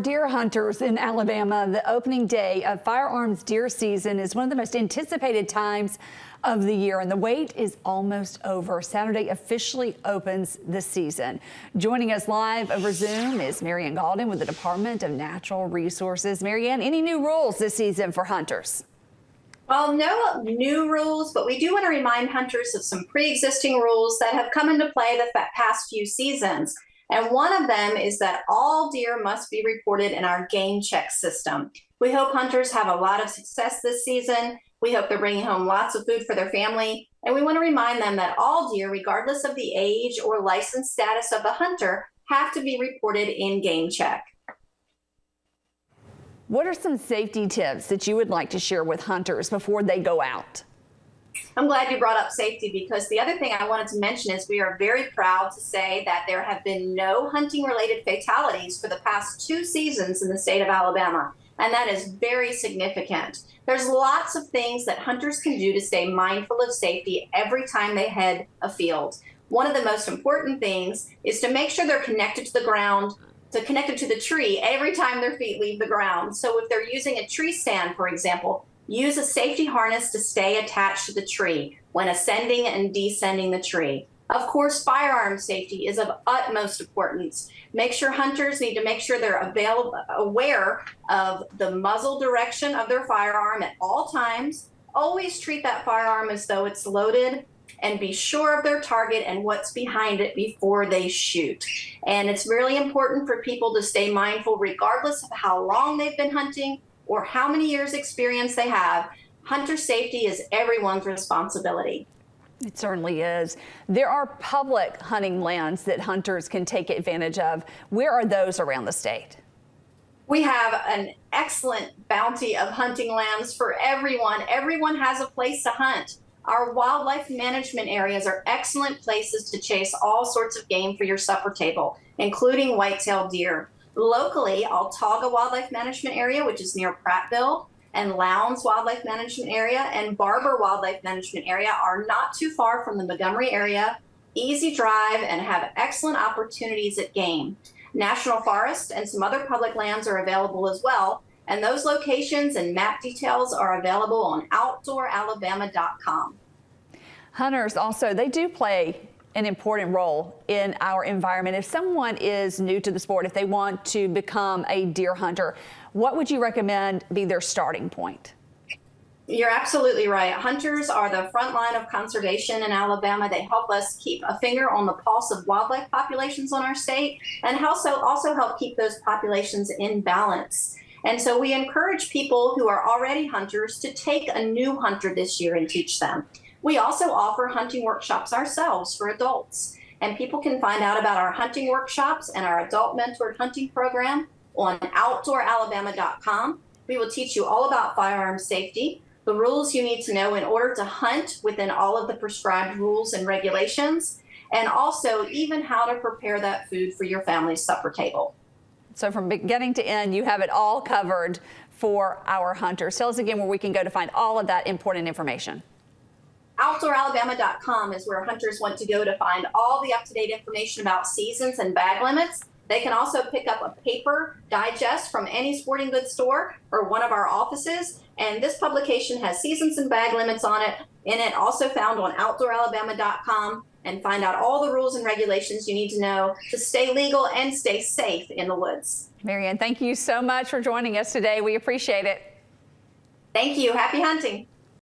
Deer hunters in Alabama, the opening day of firearms deer season is one of the most anticipated times of the year, and the wait is almost over. Saturday officially opens the season. Joining us live over Zoom is Marianne Gaulden with the Department of Natural Resources. Marianne, any new rules this season for hunters? Well, no new rules, but we do want to remind hunters of some pre-existing rules that have come into play the past few seasons. And one of them is that all deer must be reported in our game check system. We hope hunters have a lot of success this season. We hope they're bringing home lots of food for their family. And we want to remind them that all deer, regardless of the age or license status of the hunter, have to be reported in game check. What are some safety tips that you would like to share with hunters before they go out? I'm glad you brought up safety, because the other thing I wanted to mention is we are very proud to say that there have been no hunting-related fatalities for the past 2 seasons in the state of Alabama, and that is very significant. There's lots of things that hunters can do to stay mindful of safety every time they head afield. One of the most important things is to make sure they're connected to the ground, connected to the tree every time their feet leave the ground. So if they're using a tree stand, for example, use a safety harness to stay attached to the tree when ascending and descending the tree. Of course, firearm safety is of utmost importance. Make sure hunters need to make sure they're aware of the muzzle direction of their firearm at all times. Always treat that firearm as though it's loaded, and be sure of their target and what's behind it before they shoot. And it's really important for people to stay mindful, regardless of how long they've been hunting or how many years experience they have. Hunter safety is everyone's responsibility. It certainly is. There are public hunting lands that hunters can take advantage of. Where are those around the state? We have an excellent bounty of hunting lands for everyone. Everyone has a place to hunt. Our wildlife management areas are excellent places to chase all sorts of game for your supper table, including white-tailed deer. Locally, Altaga Wildlife Management Area, which is near Prattville, and Lowndes Wildlife Management Area and Barber Wildlife Management Area are not too far from the Montgomery area, easy drive, and have excellent opportunities at game. National Forest and some other public lands are available as well, and those locations and map details are available on outdooralabama.com. Hunters also, they do play an important role in our environment. If someone is new to the sport, if they want to become a deer hunter, what would you recommend be their starting point? You're absolutely right. Hunters are the front line of conservation in Alabama. They help us keep a finger on the pulse of wildlife populations on our state, and also help keep those populations in balance. And so we encourage people who are already hunters to take a new hunter this year and teach them. We also offer hunting workshops ourselves for adults, and people can find out about our hunting workshops and our adult mentored hunting program on outdooralabama.com. We will teach you all about firearm safety, the rules you need to know in order to hunt within all of the prescribed rules and regulations, and also even how to prepare that food for your family's supper table. So from beginning to end, you have it all covered for our hunters. Tell us again where we can go to find all of that important information. OutdoorAlabama.com is where hunters want to go to find all the up-to-date information about seasons and bag limits. They can also pick up a paper digest from any sporting goods store or one of our offices. And this publication has seasons and bag limits on it, also found on OutdoorAlabama.com, and find out all the rules and regulations you need to know to stay legal and stay safe in the woods. Marianne, thank you so much for joining us today. We appreciate it. Thank you. Happy hunting.